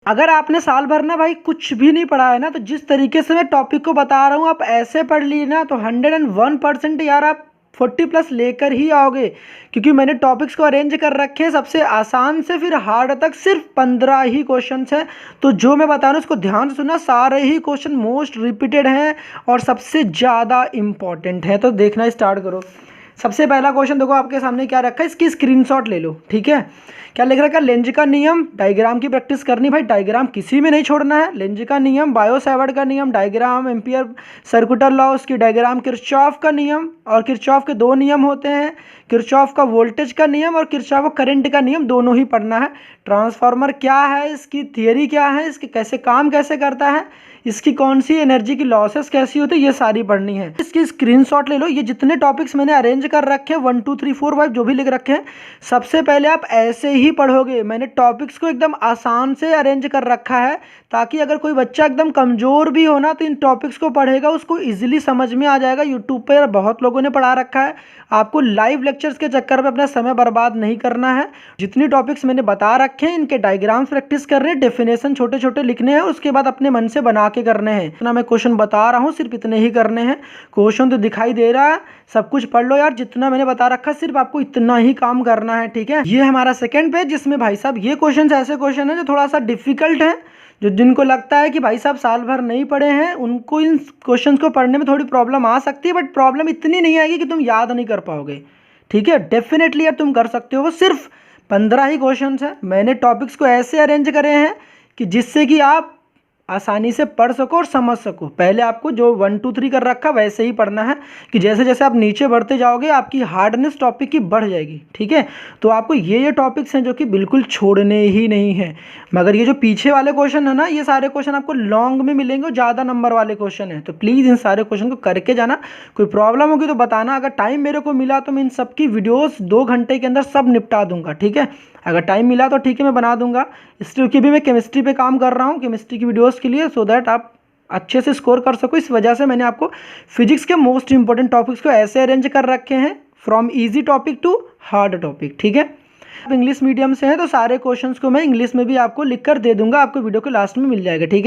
अगर आपने साल भर ना भाई कुछ भी नहीं पढ़ा है ना, तो जिस तरीके से मैं टॉपिक को बता रहा हूँ आप ऐसे पढ़ ली ना, तो 101% यार आप 40+ लेकर ही आओगे। क्योंकि मैंने टॉपिक्स को अरेंज कर रखे हैं सबसे आसान से फिर हार्ड तक, सिर्फ 15 ही क्वेश्चन हैं। तो जो मैं बता रहा हूँ उसको ध्यान से सुनना, सारे ही क्वेश्चन मोस्ट रिपीटेड हैं और सबसे ज़्यादा इम्पॉर्टेंट है। तो देखना स्टार्ट करो। सबसे पहला क्वेश्चन देखो आपके सामने क्या रखा है, इसकी स्क्रीनशॉट ले लो। ठीक है, क्या लिख रखा है, लेंज का नियम, डायग्राम की प्रैक्टिस करनी। भाई डायग्राम किसी में नहीं छोड़ना है। लेंज का नियम, बायो-सावर्ट का नियम, डायग्राम, एम्पियर सर्कुलर लॉ, उसकी डायग्राम, किरचॉफ का नियम, और किरचॉफ के 2 नियम होते हैं, किरचॉफ का वोल्टेज का नियम और किरचॉफ का करंट का नियम, दोनों ही पढ़ना है। ट्रांसफार्मर क्या है, इसकी थियरी क्या है, इसके कैसे काम कैसे करता है, इसकी कौन सी एनर्जी की लॉसेस कैसी होती है, ये सारी पढ़नी है। इसकी स्क्रीनशॉट ले लो। ये जितने टॉपिक्स मैंने अरेंज कर रखे हैं 1 2 3 4 5 जो भी लिख रखे हैं, सबसे पहले आप ऐसे ही पढ़ोगे। मैंने टॉपिक्स को एकदम आसान से अरेंज कर रखा है, ताकि अगर कोई बच्चा एकदम कमज़ोर भी हो ना, तो इन टॉपिक्स को पढ़ेगा उसको ईजिली समझ में आ जाएगा। यूट्यूब पर बहुत लोगों ने पढ़ा रखा है। आपको लाइव लेक्चर्स के चक्कर में अपना समय बर्बाद नहीं करना है। जितनी टॉपिक्स मैंने बता रखे हैं इनके डायग्राम्स प्रैक्टिस कर रहे हैं, डेफिनेशन छोटे छोटे लिखने हैं, उसके बाद अपने मन से बना के करने हैं। इतना मैं क्वेश्चन बता रहा हूँ, सिर्फ इतने ही करने हैं। क्वेश्चन तो दिखाई दे रहा है, सब कुछ पढ़ लो यार। जितना मैंने बता रखा है सिर्फ आपको इतना ही काम करना है। ठीक है, ये हमारा सेकंड पेज, जिसमें भाई साहब ये क्वेश्चन ऐसे क्वेश्चन है जो थोड़ा सा डिफिकल्ट है। जो जिनको लगता है कि भाई साहब साल भर नहीं पढ़े हैं, उनको इन क्वेश्चंस को पढ़ने में थोड़ी प्रॉब्लम आ सकती है, बट प्रॉब्लम इतनी नहीं आएगी कि तुम याद नहीं कर पाओगे। ठीक है, डेफिनेटली यार तुम कर सकते हो। वो सिर्फ 15 ही क्वेश्चंस हैं। मैंने टॉपिक्स को ऐसे अरेंज करे हैं कि जिससे कि आप आसानी से पढ़ सको और समझ सको। पहले आपको जो 1 2 3 कर रखा वैसे ही पढ़ना है, कि जैसे जैसे आप नीचे बढ़ते जाओगे आपकी हार्डनेस टॉपिक की बढ़ जाएगी। ठीक है, तो आपको ये टॉपिक्स हैं जो कि बिल्कुल छोड़ने ही नहीं हैं। मगर ये जो पीछे वाले क्वेश्चन है ना, ये सारे क्वेश्चन आपको लॉन्ग में मिलेंगे और ज़्यादा नंबर वाले क्वेश्चन हैं। तो प्लीज़ इन सारे क्वेश्चन को करके जाना। कोई प्रॉब्लम होगी तो बताना। अगर टाइम मेरे को मिला तो मैं इन सब की वीडियोज़ 2 घंटे के अंदर सब निपटा दूंगा। ठीक है, अगर टाइम मिला तो ठीक है मैं बना दूंगा। इसलिए भी मैं केमिस्ट्री पे काम कर रहा हूँ, केमिस्ट्री की वीडियोस के लिए, सो दैट आप अच्छे से स्कोर कर सको। इस वजह से मैंने आपको फिजिक्स के मोस्ट इंपॉर्टेंट टॉपिक्स को ऐसे अरेंज कर रखे हैं, from easy topic to hard topic. ठीक है, आप इंग्लिश मीडियम से हैं तो सारे क्वेश्चंस को मैं इंग्लिश में भी आपको लिख कर दे दूंगा, आपको वीडियो के लास्ट में मिल जाएगा। ठीक है।